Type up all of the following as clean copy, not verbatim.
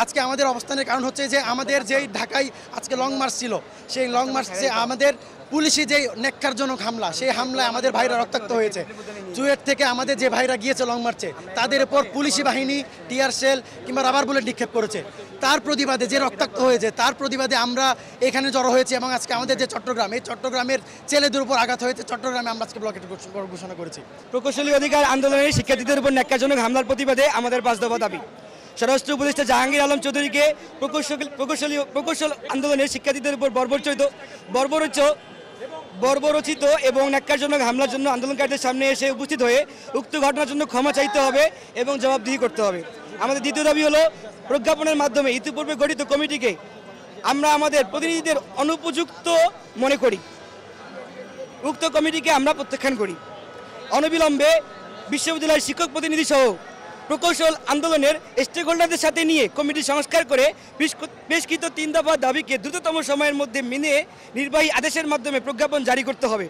আজকে আমাদের অবস্থানের কারণ হচ্ছে যে আমাদের যেই ঢাকায় আজকে লং মার্চ ছিল, সেই লং মার্চে আমাদের পুলিশি যেই নেককারজনক হামলা, সেই হামলায় আমাদের ভাইরা রক্তাক্ত হয়েছে। চুয়েট থেকে আমাদের যে ভাইরা গিয়েছে লং মার্চে, তাদের উপর পুলিশি বাহিনী টিয়ার সেল কিংবা রাবার বুলেট নিক্ষেপ করেছে। তার প্রতিবাদে যে রক্তাক্ত হয়েছে, তার প্রতিবাদে আমরা এখানে জড়ো হয়েছি এবং আজকে আমাদের যে চট্টগ্রাম, এই চট্টগ্রামের ছেলেদের উপর আঘাত হয়েছে। চট্টগ্রামে আমরা আজকে ব্লকেট ঘোষণা করেছি। প্রকৌশলী অধিকার আন্দোলনের শিক্ষার্থীদের উপর ন্যাক্কারজনক হামলার প্রতিবাদে আমাদের 5 দফা দাবি। স্বরাষ্ট্র উপদেষ্টা জাহাঙ্গীর আলম চৌধুরীকে প্রকৌশল আন্দোলনের শিক্ষার্থীদের উপর বর্বরচিত এবং ন্যাক্কারজনক হামলার জন্য আন্দোলনকারীদের সামনে এসে উপস্থিত হয়ে উক্ত ঘটনার জন্য ক্ষমা চাইতে হবে এবং জবাবদিহি করতে হবে। আমাদের দ্বিতীয় দাবি হলো, প্রজ্ঞাপনের মাধ্যমে ইতিপূর্বে গঠিত কমিটিকে আমরা আমাদের প্রতিনিধিদের অনুপযুক্ত মনে করি। উক্ত কমিটিকে আমরা প্রত্যাখ্যান করি। অনবিলম্বে বিশ্ববিদ্যালয়ের শিক্ষক প্রতিনিধি সহ প্রকৌশল আন্দোলনের স্টেক হোল্ডারদের সাথে নিয়ে কমিটি সংস্কার করে পেশকৃত 3 দফা দাবিকে দ্রুততম সময়ের মধ্যে মেনে নির্বাহী আদেশের মাধ্যমে প্রজ্ঞাপন জারি করতে হবে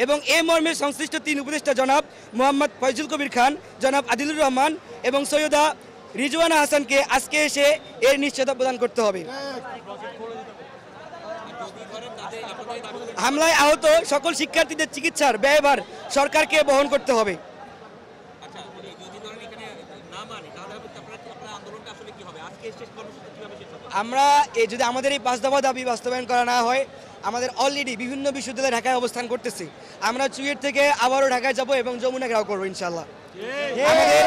এবং এ মর্মে সংশ্লিষ্ট 3 উপদেষ্টা জনাব মোহাম্মদ ফয়জুল কবির খান, জনাব আদিলুর রহমান এবং সৈয়দা রিজওয়ানা হাসানকে আজকে এসে এর নিশ্চয়তা প্রদান করতে হবে। হামলায় আহত সকল শিক্ষার্থীদের চিকিৎসার ব্যয়ভার সরকারকে বহন করতে হবে। আমরা যদি আমাদের এই 5 দফা দাবি বাস্তবায়ন করা না হয়, আমাদের অলরেডি বিভিন্ন বিশ্ববিদ্যালয়ে ঢাকায় অবস্থান করতেছি। আমরা চুয়েট থেকে আবারও ঢাকায় যাব এবং যমুনা ঘেরাও করবো ইনশাল্লাহ। আমাদের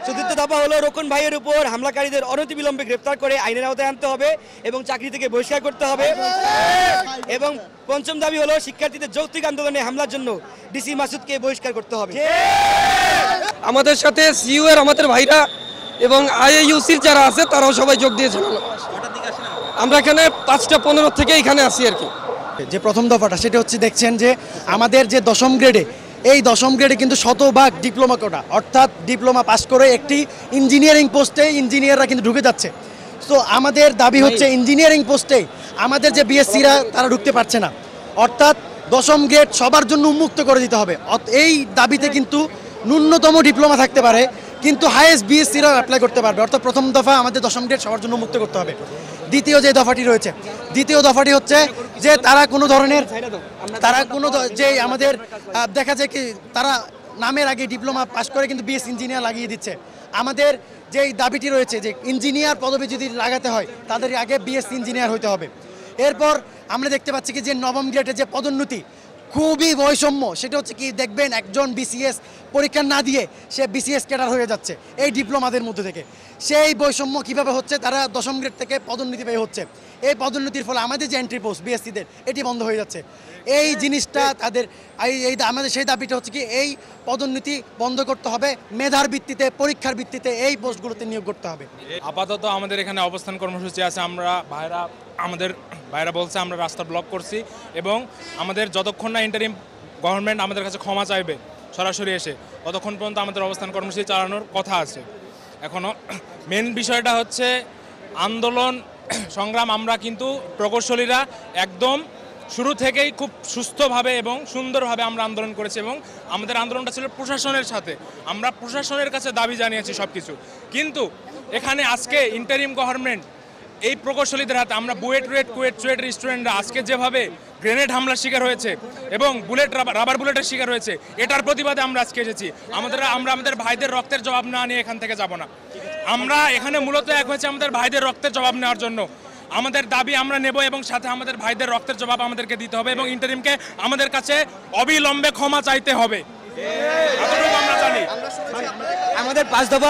চতুর্থ দফা হলো, রোকন ভাইয়ের উপর হামলাকারীদের অনতিবিলম্বে গ্রেপ্তার করে আইনের আওতায় আনতে হবে এবং চাকরি থেকে বহিষ্কার করতে হবে। এবং পঞ্চম দাবি হলো, শিক্ষার্থীদের যৌক্তিক আন্দোলনে হামলার জন্য ডিসি মাসুদকে বহিষ্কার করতে হবে। আমাদের সাথে সিইউ এর আমাদের ভাইরা এবং আইইউসির যারা আছে তারাও সবাই যোগ দিয়েছেন। আমরা এখানে 5:15 থেকে এখানে আসি আর কি। যে প্রথম দফাটা সেটা হচ্ছে, দেখছেন যে আমাদের যে 10ম গ্রেডে, এই 10ম গ্রেডে কিন্তু শতভাগ ডিপ্লোমা কোটা, অর্থাৎ ডিপ্লোমা পাস করে একটি ইঞ্জিনিয়ারিং পোস্টে ইঞ্জিনিয়াররা কিন্তু ঢুকে যাচ্ছে। তো আমাদের দাবি হচ্ছে, ইঞ্জিনিয়ারিং পোস্টে আমাদের যে বিএসসিরা তারা ঢুকতে পারছে না, অর্থাৎ 10ম গ্রেড সবার জন্য উন্মুক্ত করে দিতে হবে। এই দাবিতে কিন্তু ন্যূনতম ডিপ্লোমা থাকতে পারে, কিন্তু হাইয়েস্ট বিএসসিরাও অ্যাপ্লাই করতে পারবে। অর্থাৎ প্রথম দফা আমাদের 10ম গ্রেড সবার জন্য মুক্ত করতে হবে। দ্বিতীয় যে দফাটি রয়েছে, দ্বিতীয় দফাটি হচ্ছে যে তারা কোনো যে আমাদের দেখা যায় কি, তারা নামের আগে ডিপ্লোমা পাস করে কিন্তু বিএস ইঞ্জিনিয়ার লাগিয়ে দিচ্ছে। আমাদের যেই দাবিটি রয়েছে যে ইঞ্জিনিয়ার পদবি যদি লাগাতে হয়, তাদের আগে বিএস ইঞ্জিনিয়ার হতে হবে। এরপর আমরা দেখতে পাচ্ছি কি যে 9ম গ্রেডে যে পদোন্নতি, খুবই বৈষম্য। সেটা হচ্ছে কি, দেখবেন একজন বিসিএস পরীক্ষা না দিয়ে সে বিসিএস ক্যাডার হয়ে যাচ্ছে এই ডিপ্লোমাদের মধ্যে থেকে। সেই বৈষম্য কিভাবে হচ্ছে, তারা 10ম গ্রেড থেকে পদোন্নতি পেয়ে হচ্ছে। এই পদোন্নতির ফলে আমাদের যে এন্ট্রি পোস্ট বিএসসিদের, এটি বন্ধ হয়ে যাচ্ছে। এই জিনিসটা তাদের আমাদের সেই দাবিটা হচ্ছে কি, এই পদোন্নতি বন্ধ করতে হবে, মেধার ভিত্তিতে, পরীক্ষার ভিত্তিতে এই পোস্টগুলোতে নিয়োগ করতে হবে। আপাতত আমাদের এখানে অবস্থান কর্মসূচি আছে। আমাদের ভাইরা বলছে আমরা রাস্তা ব্লক করছি এবং আমাদের যতক্ষণ না ইন্টারিম গভর্নমেন্ট আমাদের কাছে ক্ষমা চাইবে সরাসরি এসে, ততক্ষণ পর্যন্ত আমাদের অবস্থান কর্মসূচি চালানোর কথা আছে। এখনও মেন বিষয়টা হচ্ছে আন্দোলন সংগ্রাম। আমরা কিন্তু প্রকৌশলীরা একদম শুরু থেকেই খুব সুস্থভাবে এবং সুন্দরভাবে আমরা আন্দোলন করেছি এবং আমাদের আন্দোলনটা ছিল প্রশাসনের সাথে। আমরা প্রশাসনের কাছে দাবি জানিয়েছি সব কিছু, কিন্তু এখানে আজকে ইন্টারিম গভর্নমেন্ট এই প্রকৌশলীদের হাতে, আমরা চুয়েটের স্টুডেন্টরা আজকে যেভাবে গ্রেনেড হামলার শিকার হয়েছে এবং রাবার বুলেটের শিকার হয়েছে, এটার প্রতিবাদে আমরা আজকে এসেছি। আমরা আমাদের ভাইদের রক্তের জবাব না নিয়ে এখান থেকে যাব না। আমরা এখানে মূলত এক হয়েছে আমাদের ভাইদের রক্তের জবাব নেওয়ার জন্য। আমাদের দাবি আমরা নেব এবং সাথে আমাদের ভাইদের রক্তের জবাব আমাদেরকে দিতে হবে এবং ইন্টারিমকে আমাদের কাছে অবিলম্বে ক্ষমা চাইতে হবে। এতটুকু আমরা জানি। আমাদের 5 দফা